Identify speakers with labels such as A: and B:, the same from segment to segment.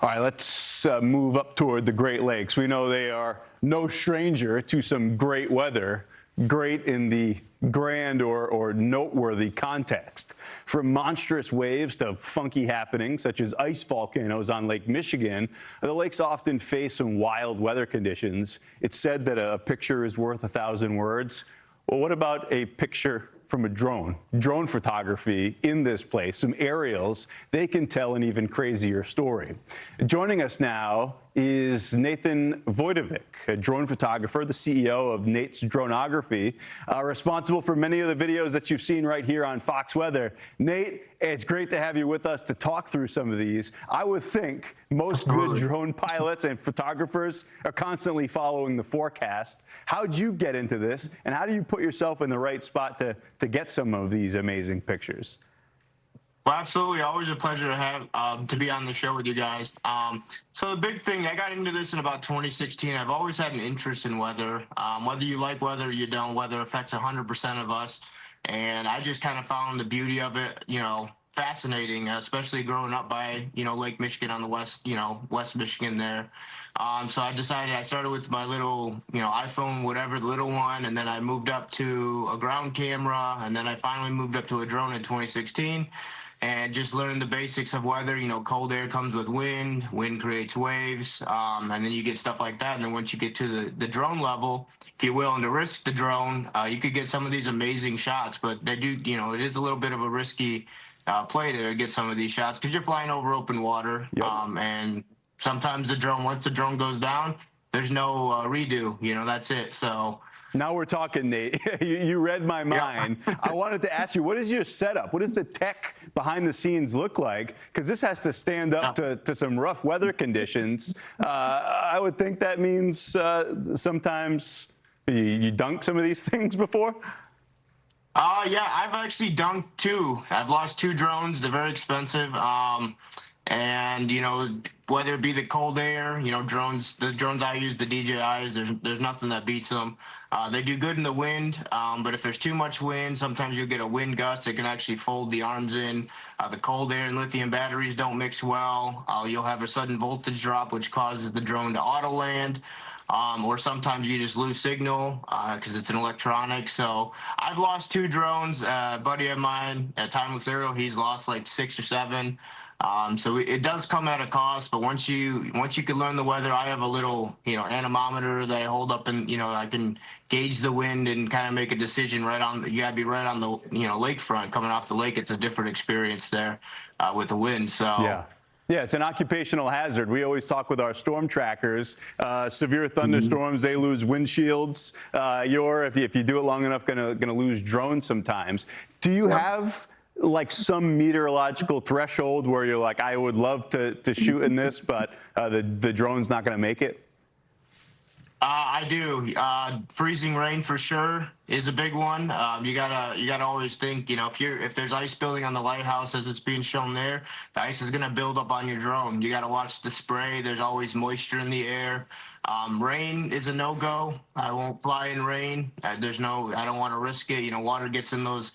A: All right, let's move up toward the Great Lakes. We know they are no stranger to some great weather, great in the grand or noteworthy context. From monstrous waves to funky happenings such as ice volcanoes on Lake Michigan, the lakes often face some wild weather conditions. It's said that a picture is worth 1,000 words. Well, what about a picture from a drone? Drone photography in this place, some aerials, they can tell an even crazier story. Joining us now is Nathan Voytovick, a drone photographer, the CEO of Nate's Dronography, responsible for many of the videos that you've seen right here on Fox Weather. Nate, it's great to have you with us to talk through some of these. I would think most good drone pilots and photographers are constantly following the forecast. How'd you get into this, and how do you put yourself in the right spot to get some of these amazing pictures?
B: Well, absolutely. Always a pleasure to have to be on the show with you guys. So the big thing, I got into this in about 2016. I've always had an interest in weather. Whether you like weather or you don't, weather affects 100% of us. And I just kind of found the beauty of it, fascinating, especially growing up by, Lake Michigan on the west, West Michigan there. So I decided, I started with my little, iPhone, whatever, the little one, and then I moved up to a ground camera, and then I finally moved up to a drone in 2016. And just learning the basics of weather. Cold air comes with wind creates waves, and then you get stuff like that. And then once you get to the drone level, if you're willing to risk the drone, you could get some of these amazing shots. But they do, it is a little bit of a risky play there to get some of these shots because you're flying over open water.
A: Yep.
B: And sometimes once the drone goes down, there's no redo. That's it. So.
A: Now we're talking, Nate. You read my mind. Yeah. I wanted to ask you, what is your setup? What does the tech behind the scenes look like? Because this has to stand up to some rough weather conditions. I would think that means sometimes you dunk some of these things before?
B: Yeah, I've actually dunked two. I've lost two drones. They're very expensive. And, whether it be the cold air, drones, the drones I use, the DJIs, there's nothing that beats them. They do good in the wind, but if there's too much wind, sometimes you'll get a wind gust that can actually fold the arms in. The cold air and lithium batteries don't mix well. You'll have a sudden voltage drop, which causes the drone to auto land. Or sometimes you just lose signal because it's an electronic. So I've lost two drones. A buddy of mine, Timeless Aerial, he's lost like 6 or 7. So it does come at a cost, but once you can learn the weather, I have a little, anemometer that I hold up and, I can gauge the wind and kind of make a decision you gotta be right on the, lakefront coming off the lake. It's a different experience there with the wind. So.
A: Yeah. Yeah, it's an occupational hazard. We always talk with our storm trackers. Severe thunderstorms, they lose windshields. If you do it long enough, gonna lose drones sometimes. Do you have like some meteorological threshold where you're like, I would love to shoot in this, but the drone's not going to make it?
B: I do. Freezing rain for sure is a big one. You gotta always think, if there's ice building on the lighthouse as it's being shown there, the ice is gonna build up on your drone. You gotta watch the spray. There's always moisture in the air. Rain is a no-go. I won't fly in rain. I don't want to risk it. Water gets in those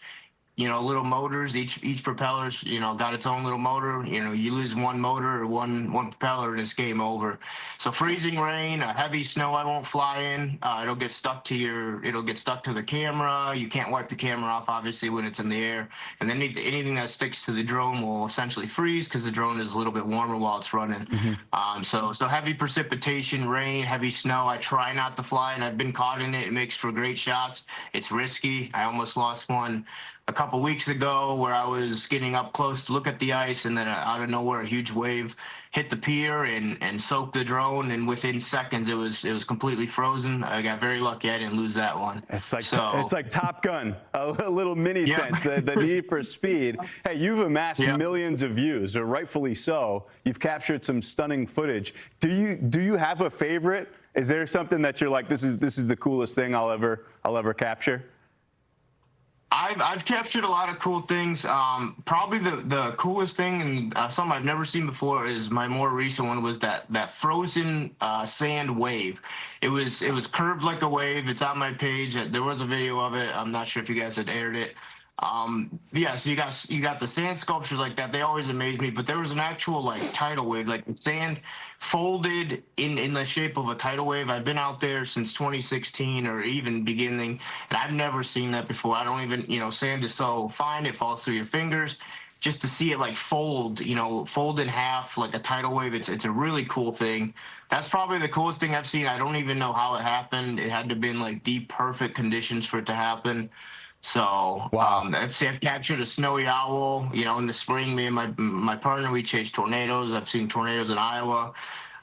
B: little motors. Each propeller's, got its own little motor. You lose one motor or one propeller and it's game over. So freezing rain, heavy snow, I won't fly in. It'll get stuck to the camera. You can't wipe the camera off, obviously, when it's in the air. And then anything that sticks to the drone will essentially freeze because the drone is a little bit warmer while it's running. Mm-hmm. So heavy precipitation, rain, heavy snow, I try not to fly, and I've been caught in it. It makes for great shots. It's risky. I almost lost one a couple weeks ago where I was getting up close to look at the ice, and then out of nowhere a huge wave hit the pier and soaked the drone, and within seconds it was completely frozen. I got very lucky I didn't lose that one.
A: It's like Top Gun, a little mini sense, the need for speed. Hey, you've amassed millions of views, or rightfully so. You've captured some stunning footage. Do you have a favorite? Is there something that you're like, this is the coolest thing I'll ever capture?
B: I've captured a lot of cool things. Probably the coolest thing, and something I've never seen before, is my more recent one, was that frozen sand wave. It was curved like a wave. It's on my page. There was a video of it. I'm not sure if you guys had aired it. Yeah, so you got the sand sculptures like that. They always amaze me. But there was an actual like tidal wave, like sand folded in the shape of a tidal wave. I've been out there since 2016 or even beginning, and I've never seen that before. I don't even, sand is so fine it falls through your fingers. Just to see it like fold, fold in half like a tidal wave. It's a really cool thing. That's probably the coolest thing I've seen. I don't even know how it happened. It had to have been like the perfect conditions for it to happen. So
A: Wow.
B: I've captured a snowy owl. In the spring, me and my partner, we chase tornadoes. I've seen tornadoes in Iowa.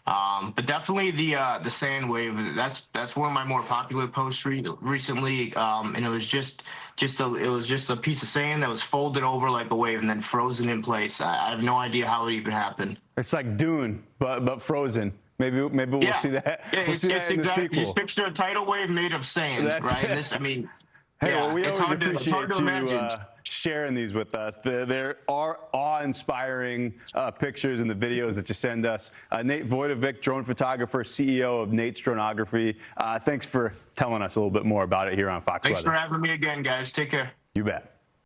B: But definitely the sand wave. That's one of my more popular posts recently. And it was just a piece of sand that was folded over like a wave and then frozen in place. I have no idea how it even happened.
A: It's like Dune, but frozen. Maybe we'll
B: Yeah,
A: see that.
B: yeah,
A: We'll see that in the
B: exactly.
A: sequel.
B: Just picture a tidal wave made of sand, right? And this, I mean.
A: Hey,
B: Yeah,
A: well, we
B: it's
A: always
B: hard
A: appreciate
B: to imagine.
A: you sharing these with us. There are awe-inspiring pictures in the videos that you send us. Nate Voytovick, drone photographer, CEO of Nate's Dronography. Thanks for telling us a little bit more about it here on Fox
B: Thanks
A: Weather.
B: for having me again, guys. Take care.
A: You bet.